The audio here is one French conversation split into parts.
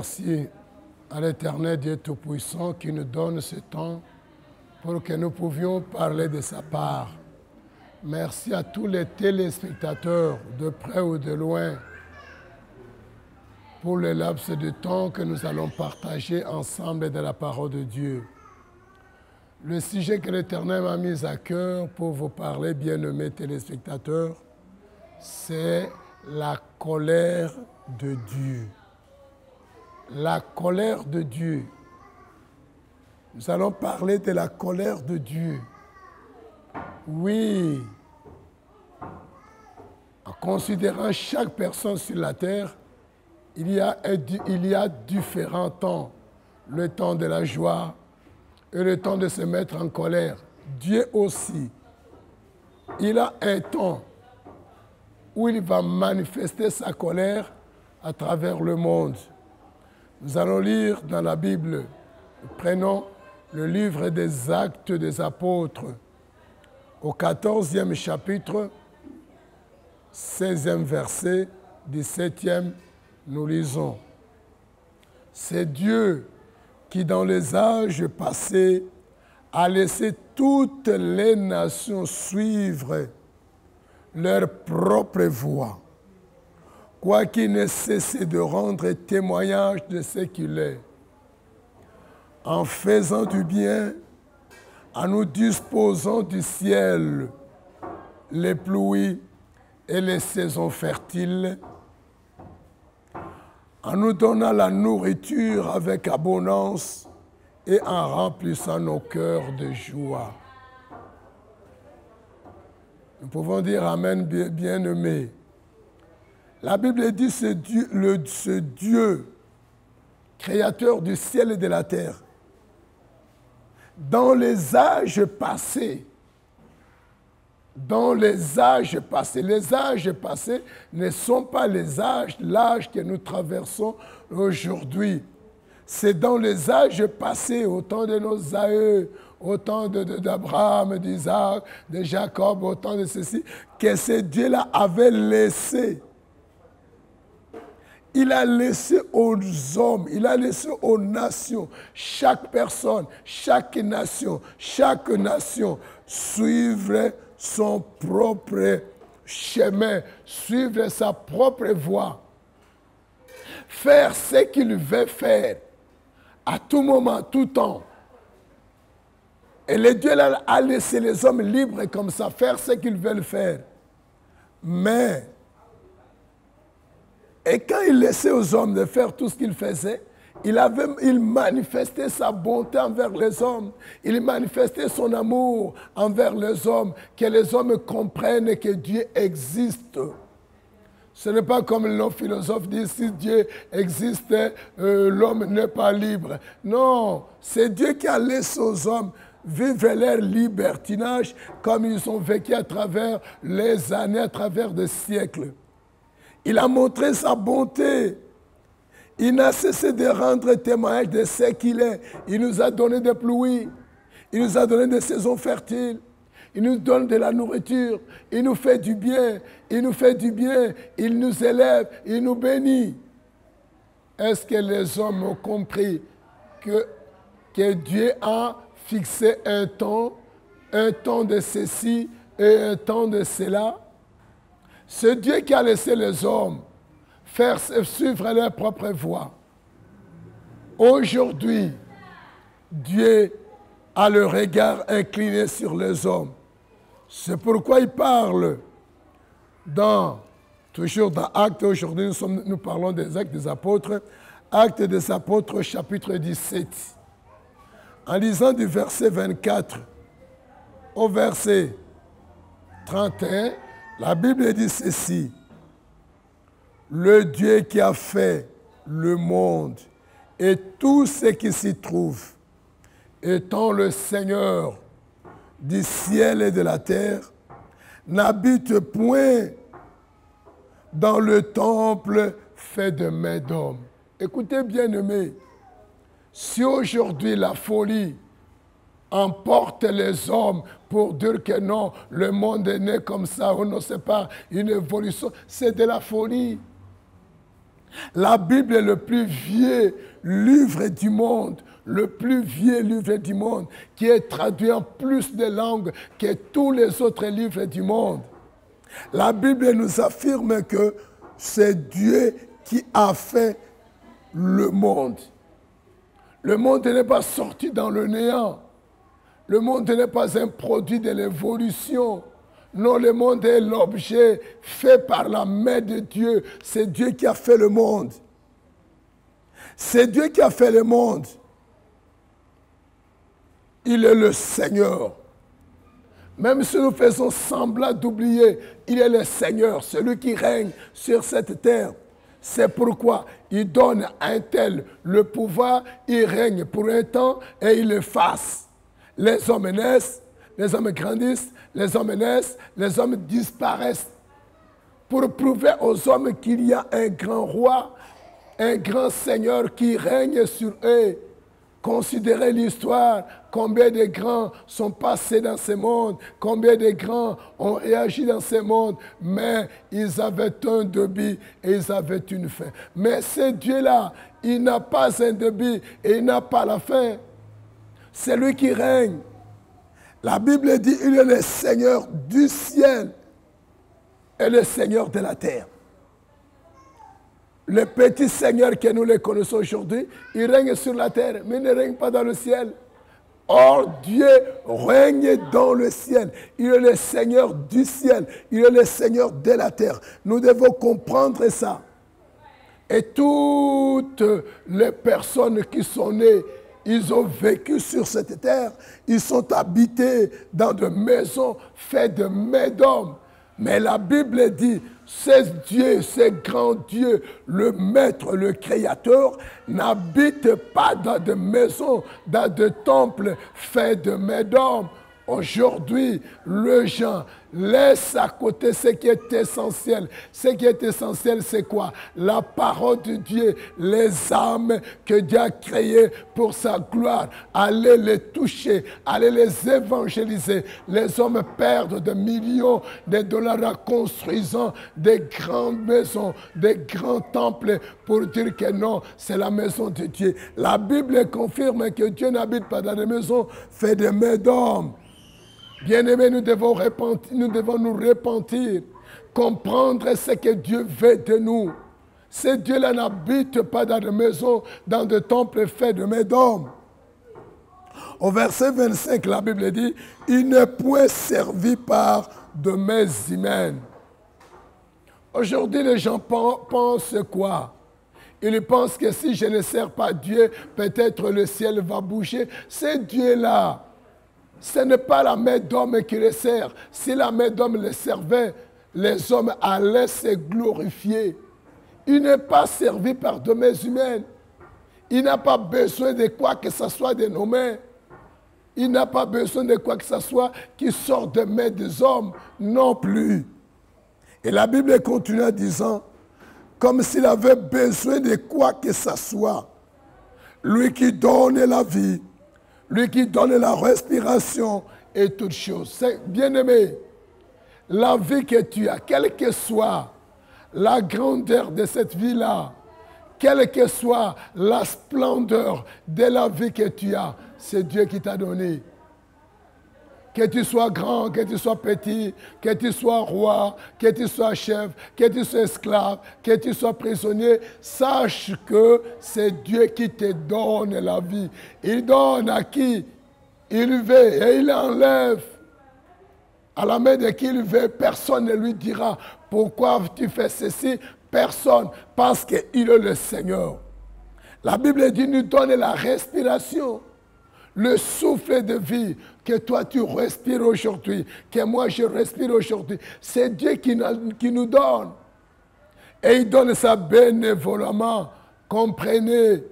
merci à l'Éternel Dieu Tout-Puissant qui nous donne ce temps pour que nous pouvions parler de sa part. Merci à tous les téléspectateurs de près ou de loin pour le laps de temps que nous allons partager ensemble de la parole de Dieu. Le sujet que l'Éternel m'a mis à cœur pour vous parler, bien-aimés téléspectateurs, c'est la colère de Dieu. La colère de Dieu. Nous allons parler de la colère de Dieu. Oui. En considérant chaque personne sur la terre, il y a différents temps. Le temps de la joie et le temps de se mettre en colère. Dieu aussi. Il a un temps où il va manifester sa colère à travers le monde. Nous allons lire dans la Bible, prenons le livre des Actes des Apôtres, au 14e chapitre, 16e verset, 17e, nous lisons. C'est Dieu qui, dans les âges passés, a laissé toutes les nations suivre leur propre voie, quoiqu'il ne cesse de rendre témoignage de ce qu'il est, en faisant du bien, en nous disposant du ciel, les pluies et les saisons fertiles, en nous donnant la nourriture avec abondance et en remplissant nos cœurs de joie. Nous pouvons dire Amen, bien-aimés. La Bible dit ce Dieu, créateur du ciel et de la terre, dans les âges passés, les âges passés ne sont pas l'âge que nous traversons aujourd'hui. C'est dans les âges passés, au temps de nos aïeux, au temps d'Abraham, d'Isaac, de Jacob, au temps de ceci, que ce Dieu-là avait laissé. Il a laissé aux hommes, il a laissé aux nations, chaque personne, chaque nation suivre son propre chemin, suivre sa propre voie, faire ce qu'il veut faire, à tout moment, tout temps. Et le Dieu là a laissé les hommes libres comme ça, faire ce qu'ils veulent faire. Mais, et quand il laissait aux hommes de faire tout ce qu'ils faisaient, il manifestait sa bonté envers les hommes. Il manifestait son amour envers les hommes, que les hommes comprennent que Dieu existe. Ce n'est pas comme nos philosophes disent, si Dieu existe, l'homme n'est pas libre. Non, c'est Dieu qui a laissé aux hommes vivre leur libertinage comme ils ont vécu à travers les années, à travers des siècles. Il a montré sa bonté. Il n'a cessé de rendre témoignage de ce qu'il est. Il nous a donné des pluies. Il nous a donné des saisons fertiles. Il nous donne de la nourriture. Il nous fait du bien. Il nous fait du bien. Il nous élève. Il nous bénit. Est-ce que les hommes ont compris que Dieu a fixé un temps de ceci et un temps de cela? C'est Dieu qui a laissé les hommes faire suivre leur propre voie. Aujourd'hui, Dieu a le regard incliné sur les hommes. C'est pourquoi il parle toujours dans Actes. Aujourd'hui, nous parlons des Actes des Apôtres. Actes des Apôtres, chapitre 17. En lisant du verset 24 au verset 31, la Bible dit ceci. Le Dieu qui a fait le monde et tout ce qui s'y trouve, étant le Seigneur du ciel et de la terre, n'habite point dans le temple fait de mains d'hommes. Écoutez, bien-aimés, si aujourd'hui la folie emporte les hommes pour dire que non, le monde est né comme ça, on ne sait pas, une évolution, c'est de la folie. La Bible est le plus vieux livre du monde, le plus vieux livre du monde, qui est traduit en plus de langues que tous les autres livres du monde. La Bible nous affirme que c'est Dieu qui a fait le monde. Le monde n'est pas sorti dans le néant. Le monde n'est pas un produit de l'évolution. Non, le monde est l'objet fait par la main de Dieu. C'est Dieu qui a fait le monde. C'est Dieu qui a fait le monde. Il est le Seigneur. Même si nous faisons semblant d'oublier, il est le Seigneur, celui qui règne sur cette terre. C'est pourquoi il donne à un tel le pouvoir, il règne pour un temps et il efface. Les hommes naissent, les hommes grandissent, les hommes naissent, les hommes disparaissent. Pour prouver aux hommes qu'il y a un grand roi, un grand Seigneur qui règne sur eux. Considérez l'histoire, combien de grands sont passés dans ce monde, combien de grands ont réagi dans ce monde, mais ils avaient un début et ils avaient une fin. Mais ce Dieu-là, il n'a pas un début et il n'a pas la fin. C'est lui qui règne. La Bible dit qu'il est le Seigneur du ciel et le Seigneur de la terre. Le petit Seigneur que nous les connaissons aujourd'hui, il règne sur la terre, mais il ne règne pas dans le ciel. Or, Dieu règne dans le ciel. Il est le Seigneur du ciel. Il est le Seigneur de la terre. Nous devons comprendre ça. Et toutes les personnes qui sont nées, ils ont vécu sur cette terre. Ils sont habités dans des maisons faites de mains d'hommes. Mais la Bible dit, c'est Dieu, c'est grand Dieu, le Maître, le Créateur, n'habite pas dans des maisons, dans des temples faits de mains d'hommes. Aujourd'hui, les gens laissent à côté ce qui est essentiel. Ce qui est essentiel, c'est quoi? La parole de Dieu, les âmes que Dieu a créées pour sa gloire. Allez les toucher, allez les évangéliser. Les hommes perdent des millions de dollars en construisant des grandes maisons, des grands temples pour dire que non, c'est la maison de Dieu. La Bible confirme que Dieu n'habite pas dans des maisons faites de mains d'hommes. Bien-aimés, nous devons nous repentir, comprendre ce que Dieu veut de nous. Ce Dieu-là n'habite pas dans des maisons, dans des temples faits de mains d'hommes. Au verset 25, la Bible dit, « Il n'est point servi par de mains humaines. » Aujourd'hui, les gens pensent quoi? Ils pensent que si je ne sers pas Dieu, peut-être le ciel va bouger. C'est Dieu-là. Ce n'est pas la main d'homme qui les sert. Si la main d'homme les servait, les hommes allaient se glorifier. Il n'est pas servi par de mains humaines. Il n'a pas besoin de quoi que ce soit de nos mains. Il n'a pas besoin de quoi que ce soit qui sort des mains des hommes non plus. Et la Bible continue en disant, comme s'il avait besoin de quoi que ce soit. Lui qui donne la vie, lui qui donne la respiration et toutes choses. Bien-aimé, la vie que tu as, quelle que soit la grandeur de cette vie-là, quelle que soit la splendeur de la vie que tu as, c'est Dieu qui t'a donné. Que tu sois grand, que tu sois petit, que tu sois roi, que tu sois chef, que tu sois esclave, que tu sois prisonnier, sache que c'est Dieu qui te donne la vie. Il donne à qui il veut et il enlève. À la main de qui il veut, personne ne lui dira pourquoi tu fais ceci. Personne, parce qu'il est le Seigneur. La Bible dit, nous donne la respiration. Le souffle de vie que toi tu respires aujourd'hui, que moi je respire aujourd'hui, c'est Dieu qui nous donne. Et il donne ça bénévolement. Comprenez,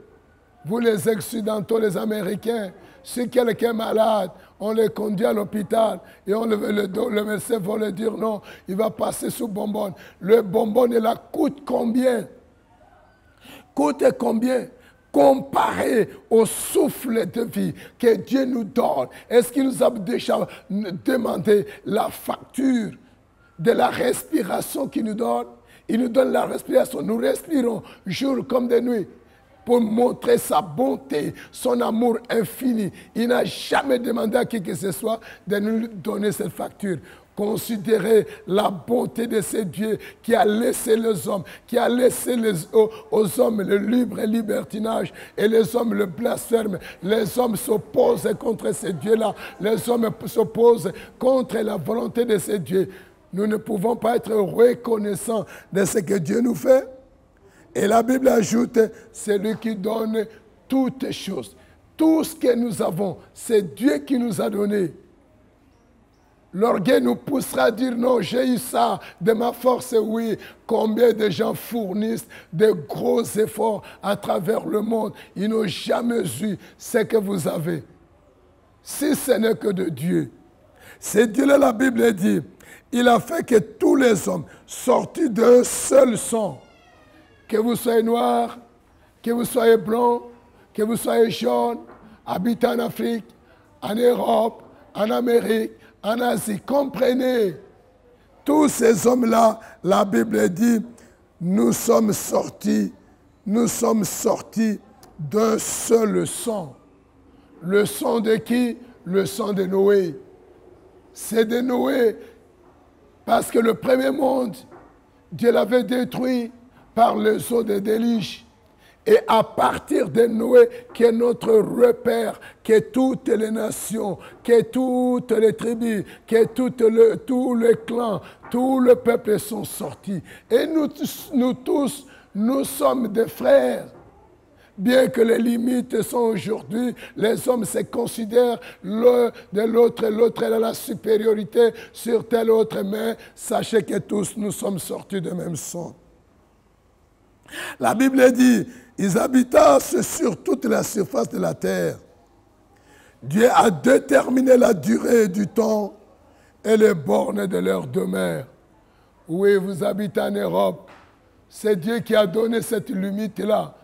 vous les Occidentaux, les Américains, si quelqu'un est malade, on le conduit à l'hôpital et le médecin va lui dire non, il va passer sous bonbonne. Le bonbonne, là, coûte combien? Coûte combien? Comparé au souffle de vie que Dieu nous donne, est-ce qu'il nous a déjà demandé la facture de la respiration qu'il nous donne? Il nous donne la respiration. Nous respirons jour comme de nuit pour montrer sa bonté, son amour infini. Il n'a jamais demandé à qui que ce soit de nous donner cette facture. Considérez la bonté de ce Dieu qui a laissé les hommes, qui a laissé aux hommes le libre libertinage et les hommes le blasphème. Les hommes s'opposent contre ce Dieu-là. Les hommes s'opposent contre la volonté de ce Dieu. Nous ne pouvons pas être reconnaissants de ce que Dieu nous fait. Et la Bible ajoute, c'est lui qui donne toutes choses. Tout ce que nous avons, c'est Dieu qui nous a donné. L'orgueil nous poussera à dire non, j'ai eu ça de ma force, oui. Combien de gens fournissent de gros efforts à travers le monde. Ils n'ont jamais eu ce que vous avez. Si ce n'est que de Dieu. C'est Dieu-là, la Bible dit, il a fait que tous les hommes, sortis d'un seul sang, que vous soyez noir, que vous soyez blanc, que vous soyez jaune, habitant en Afrique, en Europe, en Amérique, en Asie, comprenez, tous ces hommes-là, la Bible dit, nous sommes sortis d'un seul sang. Le sang de qui? Le sang de Noé. C'est de Noé, parce que le premier monde, Dieu l'avait détruit par les eaux de déluge. Et à partir de Noé, qui est notre repère, que toutes les nations, que toutes les tribus, que tous les clans, tout le peuple sont sortis. Et nous tous, nous sommes des frères. Bien que les limites sont aujourd'hui, les hommes se considèrent l'un de l'autre, l'autre a la supériorité sur tel autre, mais sachez que tous nous sommes sortis du même sang. La Bible dit, ils habitassent sur toute la surface de la terre. Dieu a déterminé la durée du temps et les bornes de leur demeure. Oui, vous habitez en Europe. C'est Dieu qui a donné cette limite-là.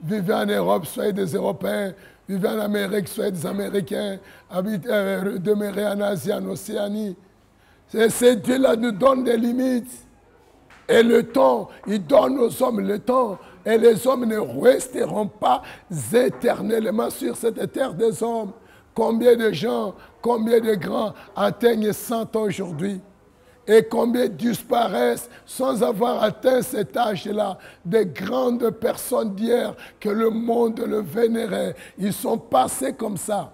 Vivez en Europe, soyez des Européens. Vivez en Amérique, soyez des Américains. Demeurez en Asie, en Océanie. C'est Dieu-là qui nous donne des limites. Et le temps, il donne aux hommes le temps. Et les hommes ne resteront pas éternellement sur cette terre des hommes. Combien de gens, combien de grands atteignent 100 ans aujourd'hui? Et combien disparaissent sans avoir atteint cet âge-là? Des grandes personnes d'hier que le monde le vénérait. Ils sont passés comme ça.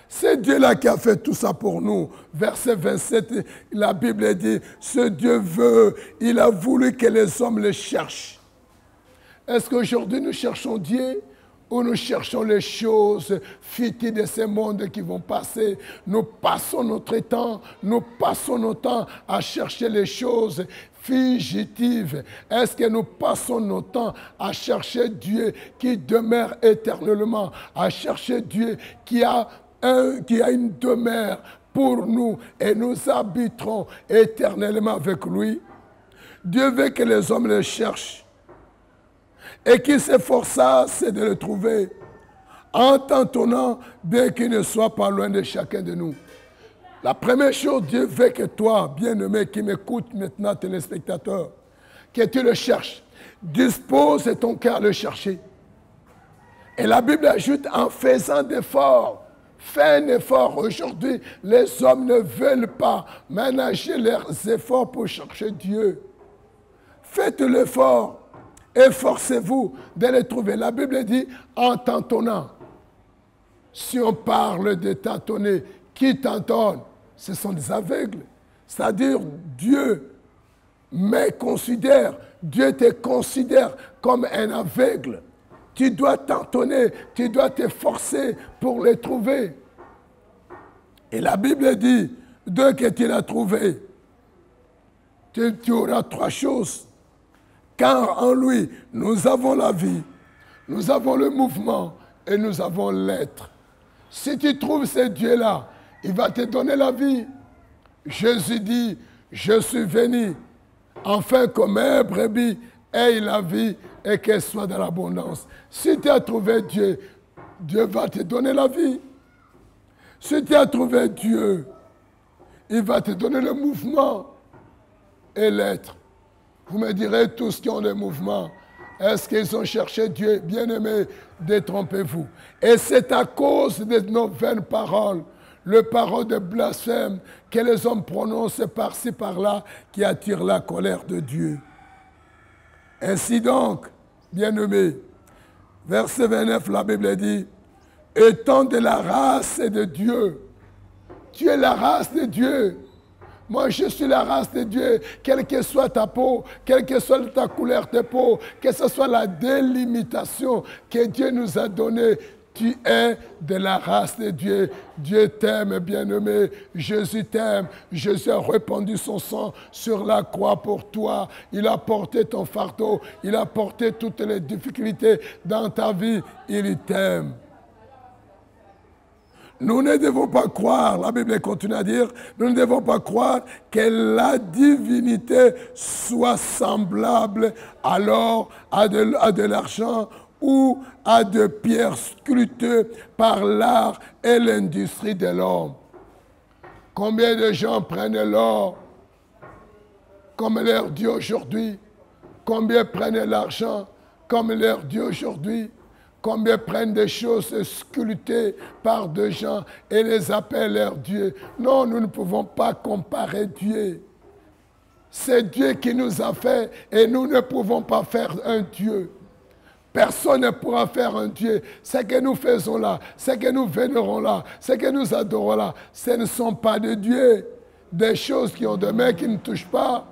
C'est Dieu-là qui a fait tout ça pour nous. Verset 27, la Bible dit, ce Dieu veut, il a voulu que les hommes le cherchent. Est-ce qu'aujourd'hui nous cherchons Dieu ou nous cherchons les choses futiles de ce monde qui vont passer? Nous passons notre temps à chercher les choses fugitives. Est-ce que nous passons notre temps à chercher Dieu qui demeure éternellement, à chercher Dieu qui a une demeure pour nous et nous habiterons éternellement avec lui? Dieu veut que les hommes le cherchent et qui s'efforçassent de le trouver en tâtonnant, bien qu'il ne soit pas loin de chacun de nous. La première chose, Dieu veut que toi, bien-aimé, qui m'écoutes maintenant, téléspectateur, que tu le cherches. Dispose ton cœur à le chercher. Et la Bible ajoute en faisant d'efforts. Fais un effort. Aujourd'hui, les hommes ne veulent pas ménager leurs efforts pour chercher Dieu. Faites l'effort. Efforcez-vous de les trouver. La Bible dit en tâtonnant. Si on parle de tâtonner, qui tâtonne? Ce sont des aveugles. C'est-à-dire Dieu Dieu te considère comme un aveugle. Tu dois tâtonner, tu dois t'efforcer pour les trouver. Et la Bible dit, dès que tu l'as trouvé, tu auras 3 choses. Car en lui, nous avons la vie, nous avons le mouvement et nous avons l'être. Si tu trouves ce Dieu-là, il va te donner la vie. Jésus dit, je suis venu, afin que mes brebis aient la vie et qu'elle soit dans l'abondance. Si tu as trouvé Dieu, Dieu va te donner la vie. Si tu as trouvé Dieu, il va te donner le mouvement et l'être. Vous me direz, tous qui ont des mouvements, est-ce qu'ils ont cherché Dieu? Bien-aimés, détrompez-vous. Et c'est à cause de nos vaines paroles, le parole de blasphème que les hommes prononcent par-ci, par-là, qui attire la colère de Dieu. Ainsi donc, bien-aimés, verset 29, la Bible dit, étant de la race de Dieu. Tu es la race de Dieu. Moi, je suis la race de Dieu, quelle que soit ta peau, quelle que soit ta couleur de peau, que ce soit la délimitation que Dieu nous a donnée. Tu es de la race de Dieu. Dieu t'aime, bien-aimé. Jésus t'aime. Jésus a répandu son sang sur la croix pour toi. Il a porté ton fardeau. Il a porté toutes les difficultés dans ta vie. Il t'aime. Nous ne devons pas croire, la Bible continue à dire, nous ne devons pas croire que la divinité soit semblable alors à de l'argent ou à de pierres sculptées par l'art et l'industrie de l'homme. Combien de gens prennent l'or comme leur Dieu aujourd'hui? Combien prennent l'argent comme leur Dieu aujourd'hui? Combien prennent des choses sculptées par des gens et les appellent leur Dieu? Non, nous ne pouvons pas comparer Dieu. C'est Dieu qui nous a fait et nous ne pouvons pas faire un Dieu. Personne ne pourra faire un Dieu. Ce que nous faisons là, ce que nous vénérons là, ce que nous adorons là, ce ne sont pas de Dieu. Des choses qui ont des mains qui ne touchent pas,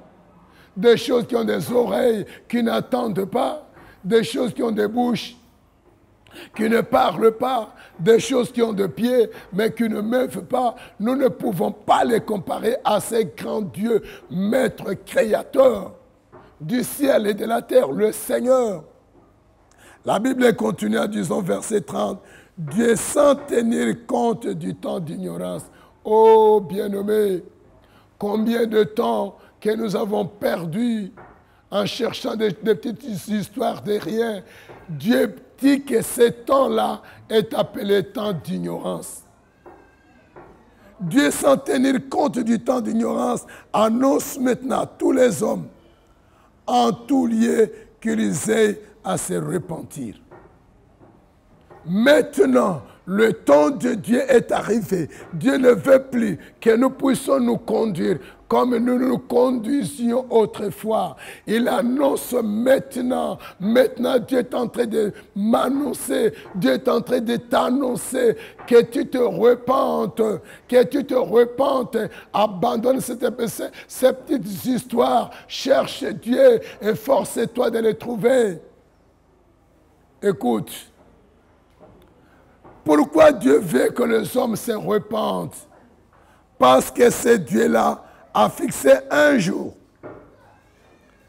des choses qui ont des oreilles qui n'attendent pas, des choses qui ont des bouches qui ne parlent pas, des choses qui ont des pieds, mais qui ne meuvent pas. Nous ne pouvons pas les comparer à ces grands dieux, maîtres créateurs du ciel et de la terre, le Seigneur. La Bible continue en disant, verset 30, Dieu sans tenir compte du temps d'ignorance. Oh, bien-aimé, combien de temps que nous avons perdu en cherchant des petites histoires de rien. Dieu dit que ce temps-là est appelé temps d'ignorance. Dieu, sans tenir compte du temps d'ignorance, annonce maintenant à tous les hommes, en tout lieu, qu'ils aient à se repentir. Maintenant, le temps de Dieu est arrivé. Dieu ne veut plus que nous puissions nous conduire comme nous nous conduisions autrefois. Il annonce maintenant. Maintenant, Dieu est en train de m'annoncer. Dieu est en train de t'annoncer que tu te repentes. Que tu te repentes. Abandonne ces petites histoires. Cherche Dieu et force-toi de les trouver. Écoute. Pourquoi Dieu veut que les hommes se repentent? Parce que ce Dieu-là a fixé un jour.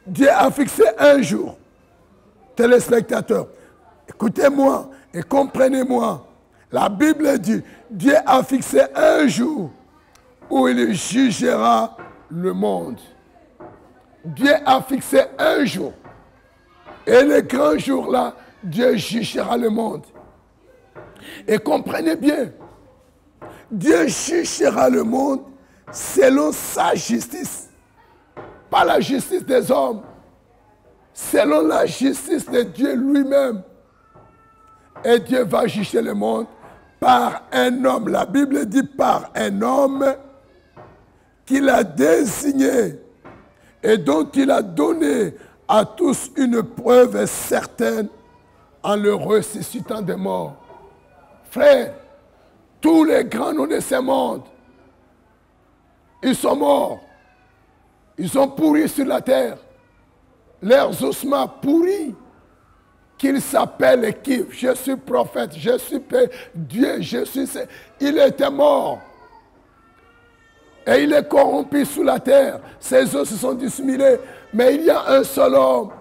Dieu a fixé un jour. Téléspectateurs, écoutez-moi et comprenez-moi. La Bible dit, Dieu a fixé un jour où il jugera le monde. Dieu a fixé un jour. Et le grand jour-là, Dieu jugera le monde. Et comprenez bien, Dieu jugera le monde selon sa justice. Pas la justice des hommes, selon la justice de Dieu lui-même. Et Dieu va juger le monde par un homme. La Bible dit par un homme qu'il a désigné et dont il a donné à tous une preuve certaine en le ressuscitant des morts. Frères, tous les grands noms de ce monde, ils sont morts. Ils sont pourris sur la terre. Leurs ossements pourris. Qu'ils s'appellent qui? Je suis prophète, je suis Dieu, je suis... Il était mort. Et il est corrompu sous la terre. Ses os se sont dissimulés. Mais il y a un seul homme.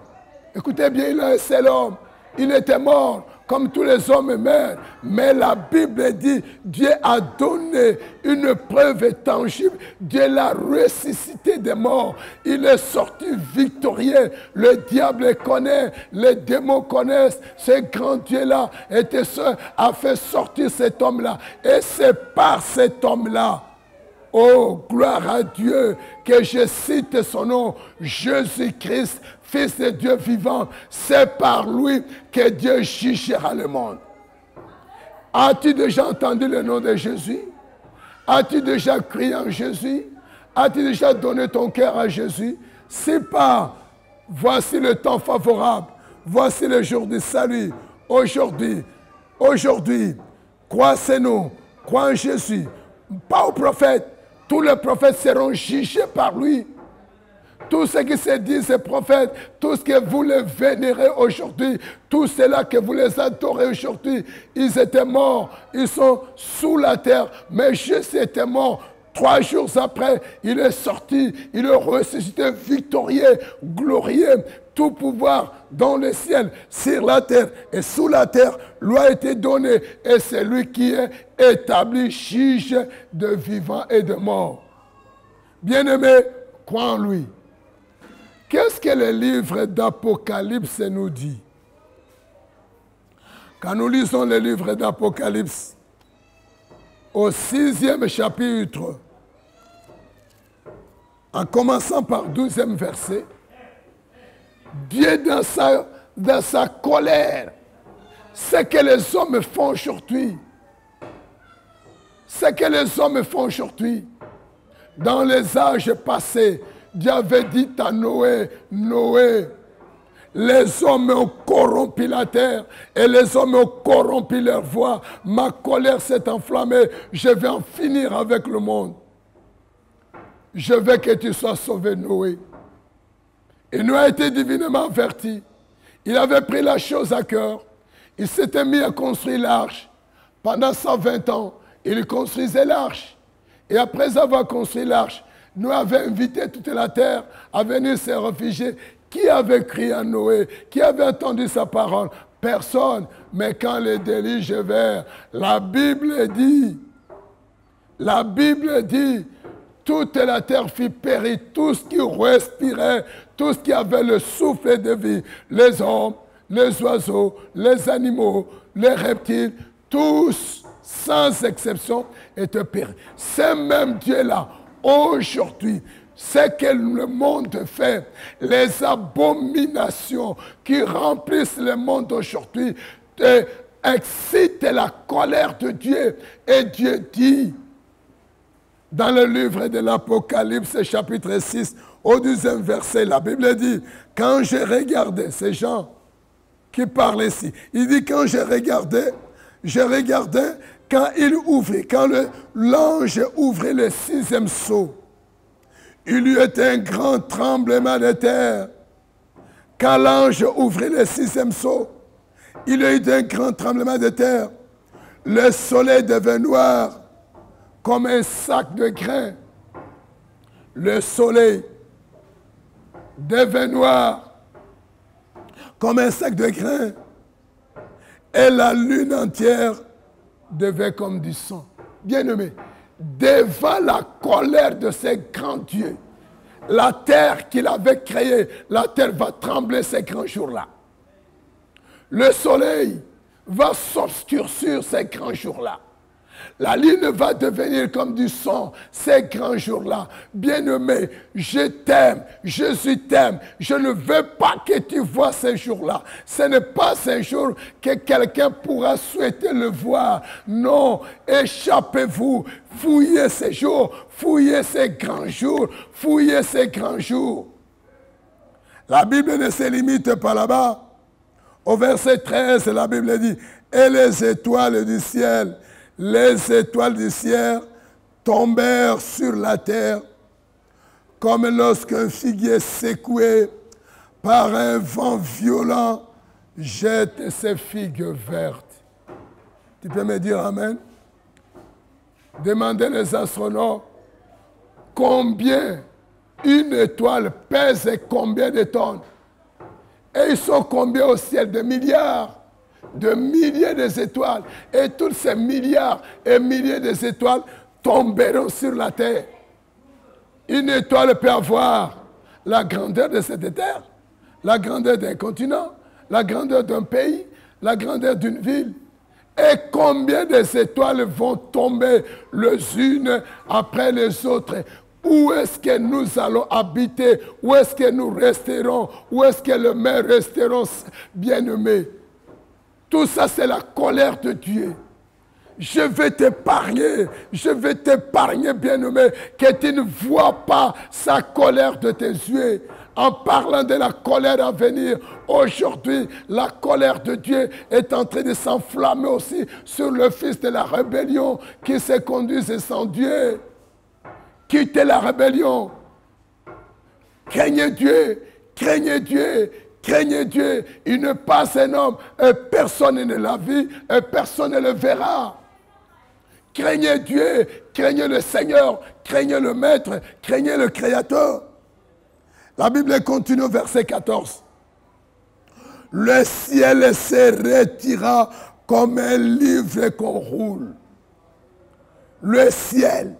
Écoutez bien, il y a un seul homme. Il était mort. Comme tous les hommes meurent. Mais la Bible dit, Dieu a donné une preuve tangible. Dieu l'a ressuscité des morts. Il est sorti victorieux. Le diable connaît, les démons connaissent. Ce grand Dieu-là a fait sortir cet homme-là. Et c'est par cet homme-là Oh, gloire à Dieu, que je cite son nom, Jésus-Christ, Fils de Dieu vivant. C'est par lui que Dieu jugera le monde. As-tu déjà entendu le nom de Jésus? As-tu déjà crié en Jésus? As-tu déjà donné ton cœur à Jésus? Si pas, voici le temps favorable. Voici le jour du salut. Aujourd'hui, croissez-nous, crois en Jésus. Pas aux prophètes. Tous les prophètes seront jugés par lui. Tout ce qui se dit, ces prophètes, tout ce que vous les vénérez aujourd'hui, tout cela que vous les adorez aujourd'hui, ils étaient morts, ils sont sous la terre, mais Jésus était mort. 3 jours après, il est sorti, il est ressuscité victorieux, glorieux, tout pouvoir dans le ciel, sur la terre et sous la terre, lui a été donné, et c'est lui qui est établi juge de vivants et de morts. Bien-aimé, crois en lui. Qu'est-ce que le livre d'Apocalypse nous dit? Quand nous lisons le livre d'Apocalypse, au 6e chapitre, en commençant par 12e verset, Dieu dans sa colère, ce que les hommes font aujourd'hui, dans les âges passés, Dieu avait dit à Noé, Noé, les hommes ont corrompu la terre et les hommes ont corrompu leur voix. Ma colère s'est enflammée. Je vais en finir avec le monde. Je veux que tu sois sauvé, Noé. Et Noé a été divinement averti. Il avait pris la chose à cœur. Il s'était mis à construire l'arche. Pendant 120 ans, il construisait l'arche. Et après avoir construit l'arche, Noé avait invité toute la terre à venir se réfugier. Qui avait crié à Noé? Qui avait entendu sa parole? Personne. Mais quand les déluges vinrent, la Bible dit, toute la terre fit périr, tout ce qui respirait, tout ce qui avait le souffle de vie, les hommes, les oiseaux, les animaux, les reptiles, tous, sans exception, étaient péris. C'est même Dieu-là, aujourd'hui, ce que le monde fait, les abominations qui remplissent le monde aujourd'hui, excitent la colère de Dieu. Et Dieu dit, dans le livre de l'Apocalypse, chapitre 6, au 12e verset, la Bible dit, quand j'ai regardé ces gens qui parlent ici, il dit, quand j'ai regardé, quand il ouvrit, quand l'ange ouvrit le 6e sceau, il y eut un grand tremblement de terre. Quand l'ange ouvrit le 6e sceau, il y eut un grand tremblement de terre. Le soleil devint noir comme un sac de grains. Le soleil devint noir comme un sac de grains. Et la lune entière devint comme du sang. Bien-aimé, devant la colère de ces grands dieux, la terre qu'il avait créée, la terre va trembler ces grands jours-là. Le soleil va s'obscurcir ces grands jours-là. La lune va devenir comme du sang ces grands jours-là. Bien-aimé, je t'aime, Jésus t'aime. Je ne veux pas que tu vois ces jours-là. Ce n'est pas un jour que quelqu'un pourra souhaiter le voir. Non, échappez-vous, fouillez ces jours, fouillez ces grands jours, fouillez ces grands jours. La Bible ne se limite pas là-bas. Au verset 13, la Bible dit, et les étoiles du ciel tombèrent sur la terre, comme lorsqu'un figuier secoué par un vent violent jette ses figues vertes. Tu peux me dire amen? Demandez les astronomes combien une étoile pèse et combien de tonnes. Et ils sont combien au ciel? Des milliards. De milliers d'étoiles. Et tous ces milliards et milliers d'étoiles tomberont sur la terre. Une étoile peut avoir la grandeur de cette terre, la grandeur d'un continent, la grandeur d'un pays, la grandeur d'une ville. Et combien des étoiles vont tomber les unes après les autres? Où est-ce que nous allons habiter? Où est-ce que nous resterons? Où est-ce que les mers resteront bien-aimés? Tout ça, c'est la colère de Dieu. Je vais t'épargner, bien-aimé, que tu ne vois pas sa colère de tes yeux. En parlant de la colère à venir, aujourd'hui, la colère de Dieu est en train de s'enflammer aussi sur le fils de la rébellion qui se conduisent sans Dieu. Quittez la rébellion. Craignez Dieu, craignez Dieu, craignez Dieu. Il ne passe un homme et personne ne l'a vu et personne ne le verra. Craignez Dieu, craignez le Seigneur, craignez le Maître, craignez le Créateur. La Bible continue au verset 14. Le ciel se retira comme un livre qu'on roule. Le ciel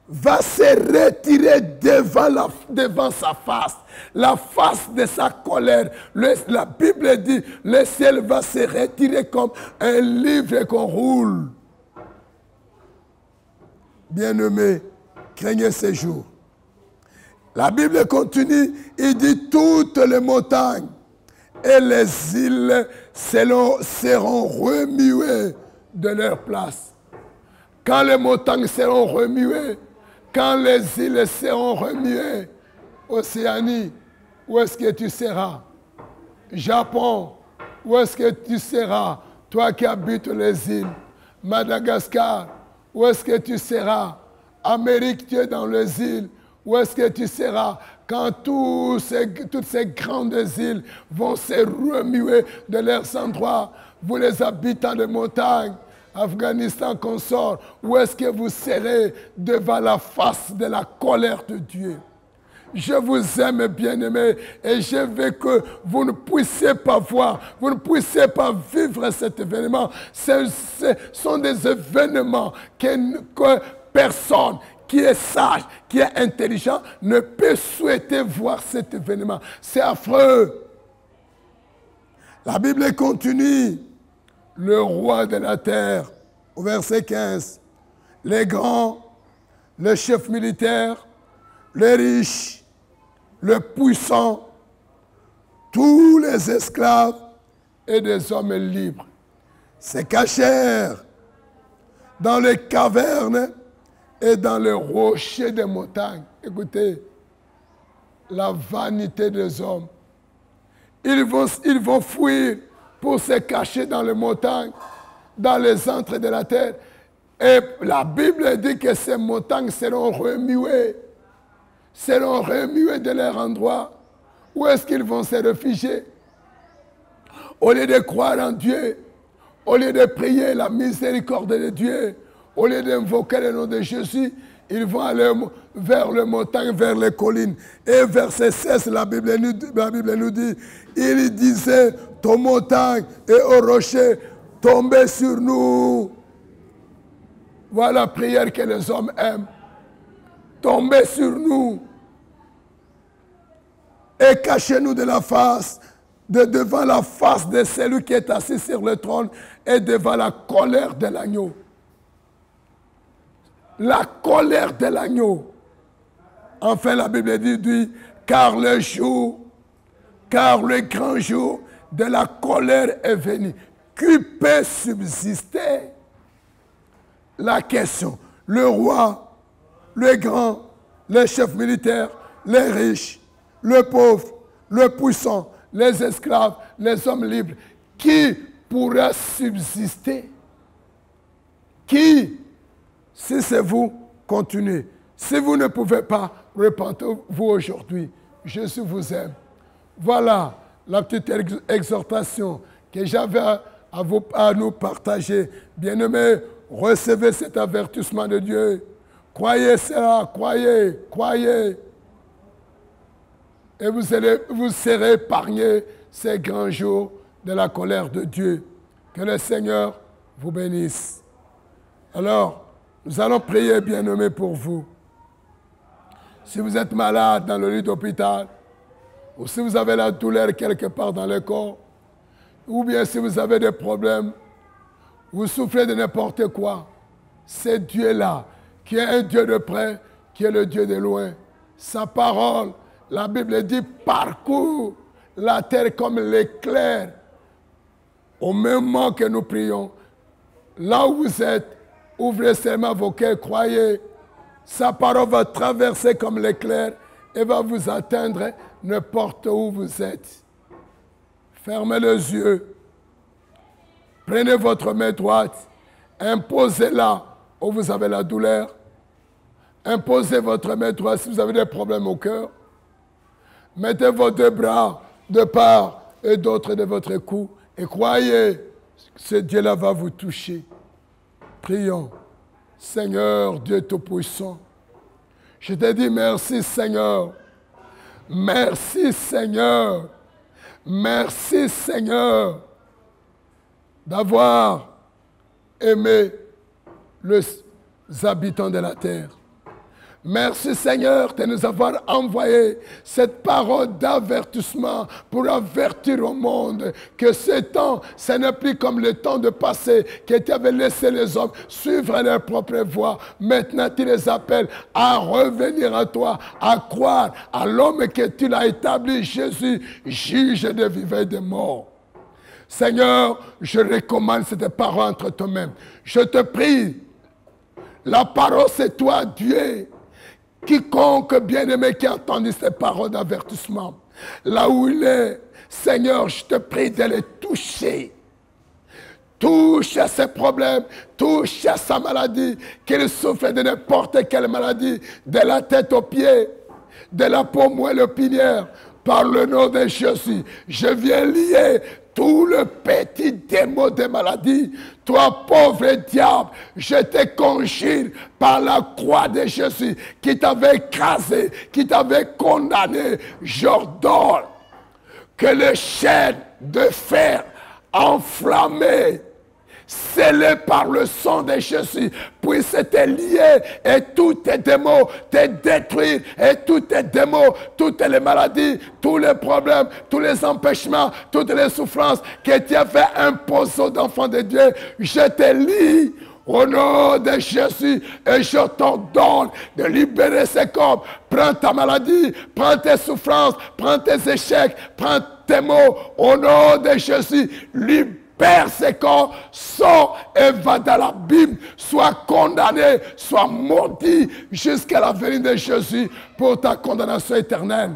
va se retirer devant sa face, la face de sa colère. La Bible dit, le ciel va se retirer comme un livre qu'on roule. Bien-aimés, craignez ces jours. La Bible continue, il dit toutes les montagnes et les îles seront remuées de leur place. Quand les montagnes seront remuées, quand les îles seront remuées, Océanie, où est-ce que tu seras? Japon, où est-ce que tu seras? Toi qui habites les îles. Madagascar, où est-ce que tu seras? Amérique, tu es dans les îles. Où est-ce que tu seras quand toutes ces grandes îles vont se remuer de leurs endroits? Vous les habitants de montagne, Afghanistan, consort, où est-ce que vous serez devant la face de la colère de Dieu? Je vous aime, bien-aimés, et je veux que vous ne puissiez pas voir, vous ne puissiez pas vivre cet événement. Ce sont des événements que personne qui est sage, qui est intelligent, ne peut souhaiter voir cet événement. C'est affreux. La Bible continue. Le roi de la terre, au verset 15, les grands, les chefs militaires, les riches, les puissants, tous les esclaves et des hommes libres se cachèrent dans les cavernes et dans les rochers des montagnes. Écoutez, la vanité des hommes. Ils vont fuir pour se cacher dans les montagnes, dans les antres de la terre. Et la Bible dit que ces montagnes seront remuées de leur endroit. Où est-ce qu'ils vont se réfugier? Au lieu de croire en Dieu, au lieu de prier la miséricorde de Dieu, au lieu d'invoquer le nom de Jésus, ils vont aller vers les montagnes, vers les collines. Et verset 16, la Bible nous dit, il disait aux montagnes et aux rochers, tombez sur nous. Voilà la prière que les hommes aiment. Tombez sur nous. Et cachez-nous de la face, devant la face de celui qui est assis sur le trône et devant la colère de l'agneau. La colère de l'agneau. Enfin, la Bible dit, car le grand jour de la colère est venu. Qui peut subsister? La question. Le roi, le grand, les chefs militaires, les riches, le pauvre, le puissant, les esclaves, les hommes libres. Qui pourra subsister? Qui? Si c'est vous, continuez. Si vous ne pouvez pas, repentez-vous aujourd'hui. Jésus vous aime. Voilà la petite exhortation que j'avais à nous partager. Bien-aimés, recevez cet avertissement de Dieu. Croyez cela, croyez. Et vous serez épargnés ces grands jours de la colère de Dieu. Que le Seigneur vous bénisse. Alors, nous allons prier, bien-aimés, pour vous. Si vous êtes malade dans le lit d'hôpital, ou si vous avez la douleur quelque part dans le corps, ou bien si vous avez des problèmes Vous souffrez de n'importe quoi. C'est Dieu-là, qui est un Dieu de près, qui est le Dieu de loin. Sa parole, la Bible dit, parcourt la terre comme l'éclair. Au même moment que nous prions, là où vous êtes, ouvrez seulement vos cœurs, croyez. Sa parole va traverser comme l'éclair et va vous atteindre n'importe où vous êtes. Fermez les yeux. Prenez votre main droite, imposez-la où vous avez la douleur. Imposez votre main droite si vous avez des problèmes au cœur. Mettez vos deux bras de part et d'autre de votre cou et croyez que ce Dieu-là va vous toucher. Prions. Seigneur Dieu Tout-Puissant, je te dis merci Seigneur. Merci Seigneur. Merci Seigneur d'avoir aimé les habitants de la terre. Merci Seigneur de nous avoir envoyé cette parole d'avertissement pour avertir au monde que ce temps, ce n'est plus comme le temps de passé que tu avais laissé les hommes suivre leur propre voie. Maintenant, tu les appelles à revenir à toi, à croire à l'homme que tu l'as établi, Jésus, juge des vivants et des morts. Seigneur, je recommande cette parole entre tes mains. Je te prie, la parole c'est toi, Dieu. Quiconque bien-aimé qui a entendu ces paroles d'avertissement, là où il est, Seigneur, je te prie de les toucher. Touche à ses problèmes, touche à sa maladie, qu'il souffre de n'importe quelle maladie, de la tête aux pieds, de la paume ou l'opinière. Par le nom de Jésus, je viens lier tout le petit démon de maladie. Toi, pauvre diable, je te conjure par la croix de Jésus qui t'avait écrasé, qui t'avait condamné. J'ordonne que les chaînes de fer enflammées, scellé par le sang de Jésus, puisse te lier et tous tes démons te détruire et tous tes démons, toutes les maladies, tous les problèmes, tous les empêchements, toutes les souffrances que tu as fait imposer aux enfants de Dieu, je te lie au nom de Jésus et je t'ordonne de libérer ces corps. Prends ta maladie, prends tes souffrances, prends tes échecs, prends tes maux au nom de Jésus. Libère ces corps, sors et va dans l'abîme, sois condamné, sois maudit jusqu'à la venue de Jésus pour ta condamnation éternelle.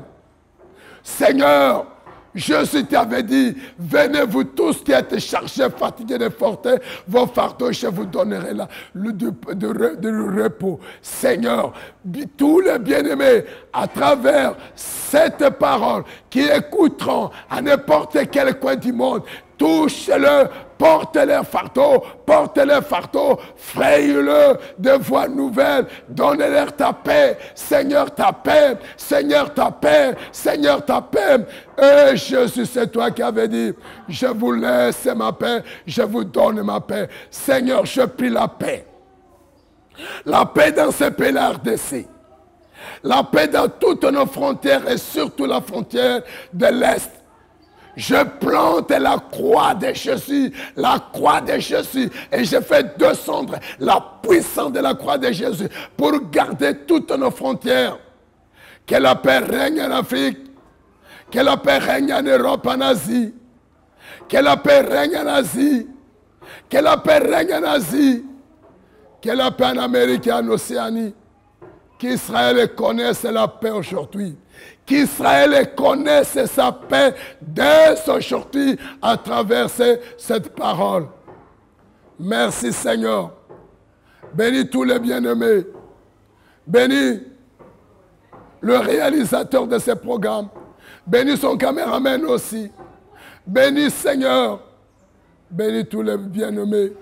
Seigneur, Jésus t'avait dit, venez vous tous qui êtes chargés, fatigués de forter, vos fardeaux, je vous donnerai là du repos. Seigneur, tous les bien-aimés, à travers cette parole, qui écouteront à n'importe quel coin du monde, touche-le, porte-le fardeau, fraye-le de voix nouvelles, donne-leur ta paix, Seigneur ta paix, Seigneur ta paix, Seigneur ta paix. Et Jésus, c'est toi qui avais dit, je vous laisse ma paix, je vous donne ma paix. Seigneur, je prie la paix. La paix dans ce pays RDC. La paix dans toutes nos frontières et surtout la frontière de l'Est. Je plante la croix de Jésus, et je fais descendre la puissance de la croix de Jésus pour garder toutes nos frontières. Que la paix règne en Afrique, que la paix règne en Europe, en Asie, que la paix règne en Asie, que la paix règne en Asie, que la paix en Amérique et en Océanie. Qu'Israël connaisse la paix aujourd'hui. Qu'Israël connaisse sa paix dès aujourd'hui à travers cette parole. Merci Seigneur. Bénis tous les bien-aimés. Bénis le réalisateur de ce programme. Bénis son caméraman aussi. Bénis Seigneur. Bénis tous les bien-aimés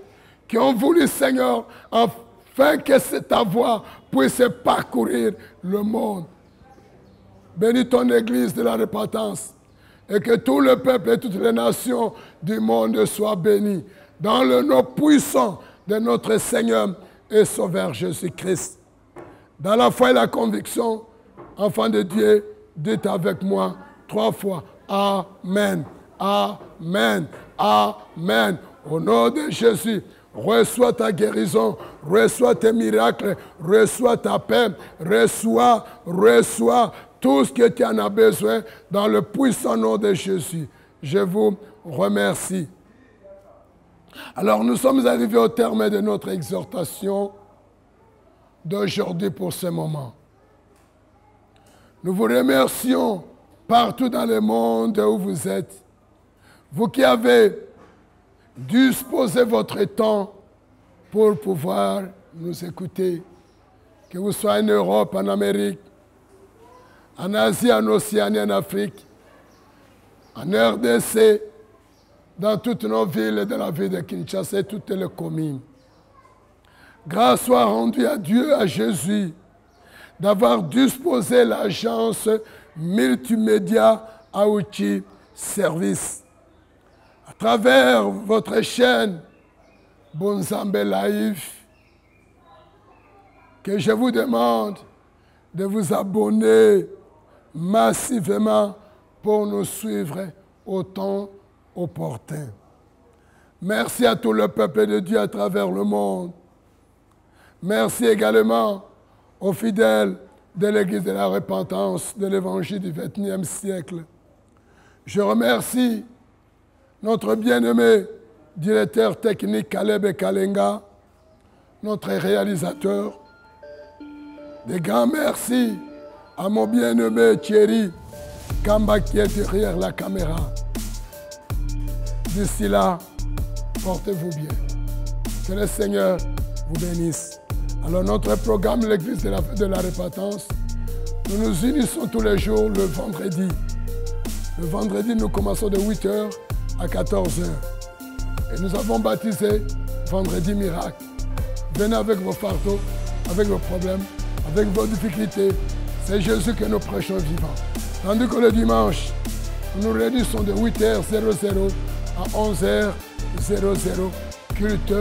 qui ont voulu Seigneur afin que ta voix puisse parcourir le monde. Bénis ton Église de la repentance et que tout le peuple et toutes les nations du monde soient bénis dans le nom puissant de notre Seigneur et Sauveur Jésus-Christ. Dans la foi et la conviction, enfants de Dieu, dites avec moi 3 fois Amen, Amen, Amen. Au nom de Jésus, reçois ta guérison, reçois tes miracles, reçois ta paix, reçois tout ce que tu en as besoin dans le puissant nom de Jésus. Je vous remercie. Alors nous sommes arrivés au terme de notre exhortation d'aujourd'hui pour ce moment. Nous vous remercions partout dans le monde où vous êtes. Vous qui avez disposé votre temps pour pouvoir nous écouter, que vous soyez en Europe, en Amérique, en Asie, en Océanie, en Afrique, en RDC, dans toutes nos villes de la ville de Kinshasa et toutes les communes. Grâce soit rendue à Dieu, à Jésus, d'avoir disposé l'agence multimédia Aouchi Service. À travers votre chaîne Bonzambe Live, que je vous demande de vous abonner massivement pour nous suivre au temps opportun. Merci à tout le peuple de Dieu à travers le monde. Merci également aux fidèles de l'Église de la repentance de l'Évangile du XXIe siècle. Je remercie notre bien-aimé directeur technique Caleb Kalenga, notre réalisateur. Des grands merci à mon bien-aimé Thierry Kamba qui est derrière la caméra. D'ici là, portez-vous bien. Que le Seigneur vous bénisse. Alors notre programme, l'Église de la repentance, nous nous unissons tous les jours le vendredi. Le vendredi, nous commençons de 8h à 14h. Et nous avons baptisé Vendredi Miracle. Venez avec vos fardeaux, avec vos problèmes, avec vos difficultés. C'est Jésus que nous prêchons vivant. Tandis que le dimanche, nous nous réunissons de 8h00 à 11h00, culte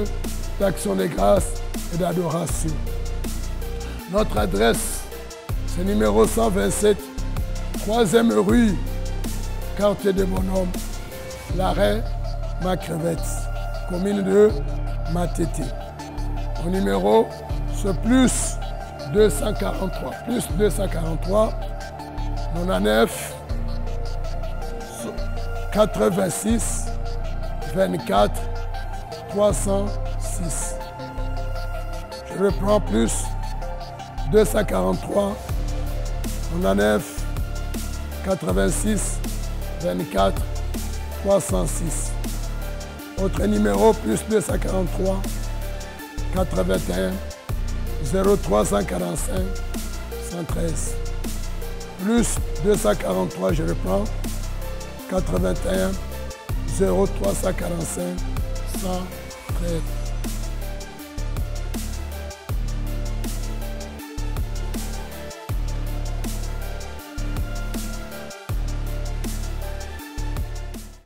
d'action de grâce et d'adoration. Notre adresse, c'est numéro 127, 3e rue, quartier de Bonhomme, l'arrêt Macrevette, commune de Matete. Au numéro, c'est plus 243, 99 86 24 306. Je reprends plus 243 99 86 24 306. Autre numéro plus 243 81 0345 113. Plus 243, je reprends, 81 0345 113.